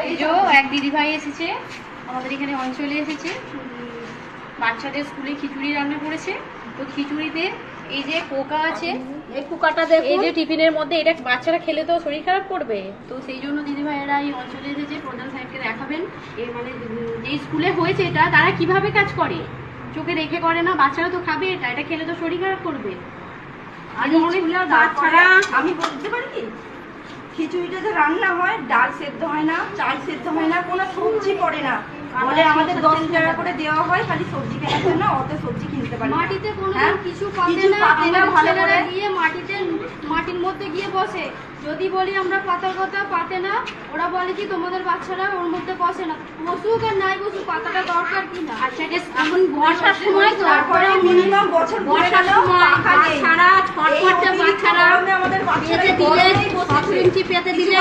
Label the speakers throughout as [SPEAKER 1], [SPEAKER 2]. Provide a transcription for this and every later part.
[SPEAKER 1] এই যে এক দিদি ভাই এসেছে আমাদের এখানে অঞ্চলে এসেছে, বাচ্চাদের স্কুলে খিচুড়ি রান্না করেছে। তো খিচুড়িতে এই যে পোকা আছে, এই পোকাটা দেখো, এই যে টিফিনের মধ্যে, এটা বাচ্চারা খেলে তো শরীর খারাপ করবে। তো সেই জন্য দিদি ভাইয়েরা এই অঞ্চলে এসেছে, প্রধান সাহেবকে দেখাবেন এর মানে যে স্কুলে হয়েছে এটা তারা কিভাবে কাজ করে, চোখে দেখে করে না, বাচ্চারা তো খাবে এটা, এটা খেলে তো শরীর খারাপ করবে।
[SPEAKER 2] বাচ্চারা আমি বলতে পারি কি, খিচুড়িটাতে রান্না হয়, ডাল সেদ্ধ হয় না, চাল সেদ্ধ হয় না, কোনো সবজি পড়ে না, বলে আমাদের 10 টাকা করে দেওয়া হয় খালি সবজি কেনার জন্য, অত সবজি কিনতে পারি না।
[SPEAKER 1] মাটিতে কোনো কিছু পাতে না, ভালো করে গিয়ে মাটির মধ্যে গিয়ে বসে। যদি বলি আমরা পাতার কথা, পাতে না, ওরা বলে কি তোমাদের বাচ্চারা ওর মধ্যে বসে না। বসুক আর নাই বসুক, পাতাটা দরকার কি না। আচ্ছা এখন বর্ষার সময়,
[SPEAKER 2] তারপরে মিনিমাম বছর
[SPEAKER 1] বর্ষার সময় বাচ্চারা ছটফটে, বাচ্চারা পেতে দিলে 7 ইঞ্চি পেতে দিলে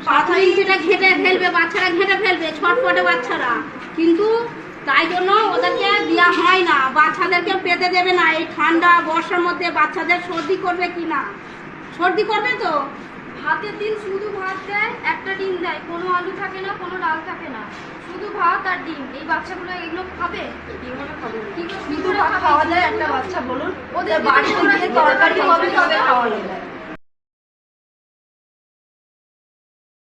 [SPEAKER 1] 7 ইঞ্চিটা ঘেটে ফেলবে, বাচ্চারা ঘেটে ফেলবে, ছটফটে বাচ্চারা। কিন্তু তাই জন্য ওদেরকে দেওয়া হয় না, বাচ্চাদেরকে পেতে দেবে না। এই ঠান্ডা বর্ষার মধ্যে বাচ্চাদের সর্দি করবে কি না, সর্দি করবে তো। ভাতের দিন শুধু ভাত দেয়, একটা ডিম দেয়, কোনো আলু থাকে না, কোনো ডাল থাকে না, শুধু ভাত আর ডিম। এই বাচ্চাগুলো এগুলো খাবে?
[SPEAKER 2] শুধু ভাত খাওয়া যায় একটা বাচ্চা? বলুন, ওদের বাড়িতে গিয়ে তরকারি হবে তবে খাওয়া যায়।